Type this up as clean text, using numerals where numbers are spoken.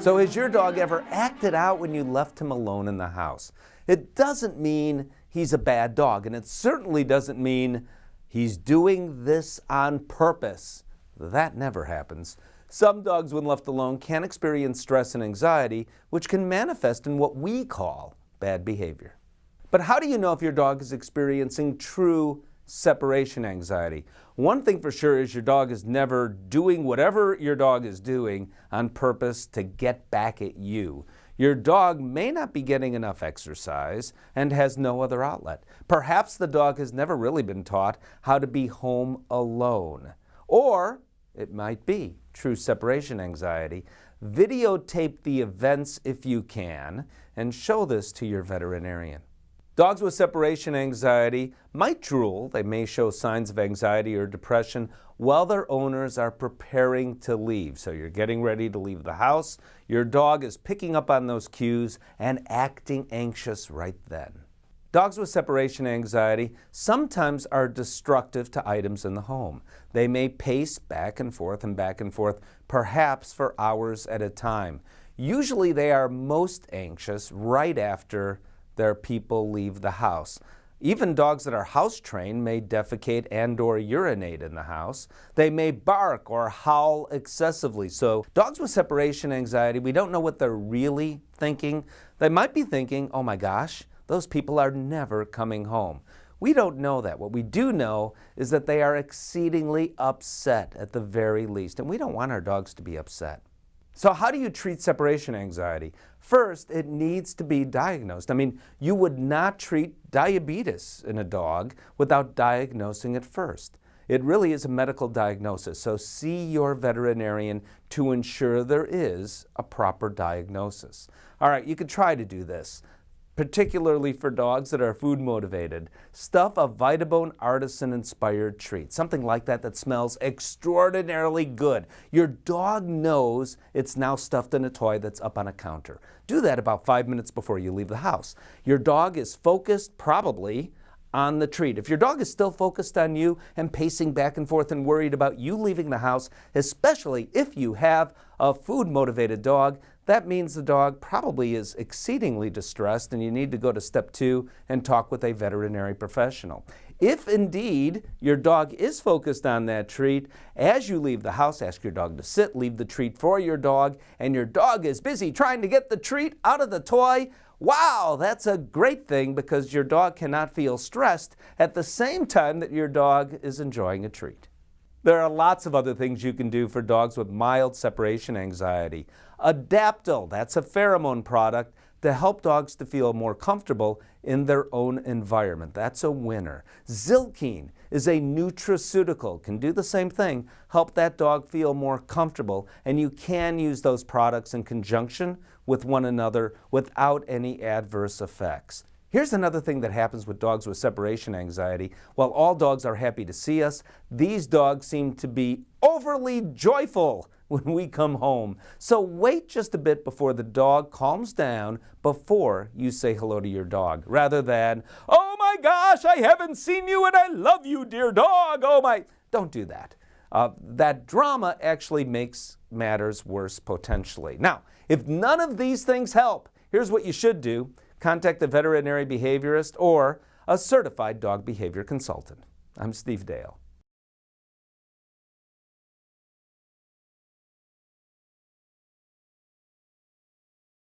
So has your dog ever acted out when you left him alone in the house? It doesn't mean he's a bad dog, and it certainly doesn't mean he's doing this on purpose. That never happens. Some dogs, when left alone, can experience stress and anxiety, which can manifest in what we call bad behavior. But how do you know if your dog is experiencing true separation anxiety? One thing for sure is your dog is never doing whatever your dog is doing on purpose to get back at you. Your dog may not be getting enough exercise and has no other outlet. Perhaps the dog has never really been taught how to be home alone. Or it might be true separation anxiety. Videotape the events if you can and show this to your veterinarian. Dogs with separation anxiety might drool. They may show signs of anxiety or depression while their owners are preparing to leave. So you're getting ready to leave the house. Your dog is picking up on those cues and acting anxious right then. Dogs with separation anxiety sometimes are destructive to items in the home. They may pace back and forth, perhaps for hours at a time. Usually they are most anxious right after their people leave the house. Even dogs that are house trained may defecate and or urinate in the house. They may bark or howl excessively. So dogs with separation anxiety, we don't know what they're really thinking. They might be thinking, oh my gosh, those people are never coming home. We don't know that. What we do know is that they are exceedingly upset at the very least, and we don't want our dogs to be upset. So how do you treat separation anxiety? First, it needs to be diagnosed. I mean, you would not treat diabetes in a dog without diagnosing it first. It really is a medical diagnosis, so see your veterinarian to ensure there is a proper diagnosis. All right, you could try to do this, particularly for dogs that are food motivated. Stuff a Vita Artisan inspired treat, something like that that smells extraordinarily good. Your dog knows it's now stuffed in a toy that's up on a counter. Do that about 5 minutes before you leave the house. Your dog is focused probably on the treat. If your dog is still focused on you and pacing back and forth and worried about you leaving the house, especially if you have a food motivated dog, that means the dog probably is exceedingly distressed and you need to go to step 2 and talk with a veterinary professional. If indeed your dog is focused on that treat, as you leave the house, ask your dog to sit, leave the treat for your dog, and your dog is busy trying to get the treat out of the toy, wow, that's a great thing because your dog cannot feel stressed at the same time that your dog is enjoying a treat. There are lots of other things you can do for dogs with mild separation anxiety. ADAPTIL, that's a pheromone product to help dogs to feel more comfortable in their own environment. That's a winner. Zilkine is a nutraceutical, can do the same thing, help that dog feel more comfortable, and you can use those products in conjunction with one another without any adverse effects. Here's another thing that happens with dogs with separation anxiety. While all dogs are happy to see us, these dogs seem to be overly joyful when we come home. So wait just a bit before the dog calms down before you say hello to your dog, rather than, oh my gosh, I haven't seen you and I love you, dear dog, oh my. Don't do that. That drama actually makes matters worse potentially. Now, if none of these things help, here's what you should do. Contact a veterinary behaviorist or a certified dog behavior consultant. I'm Steve Dale.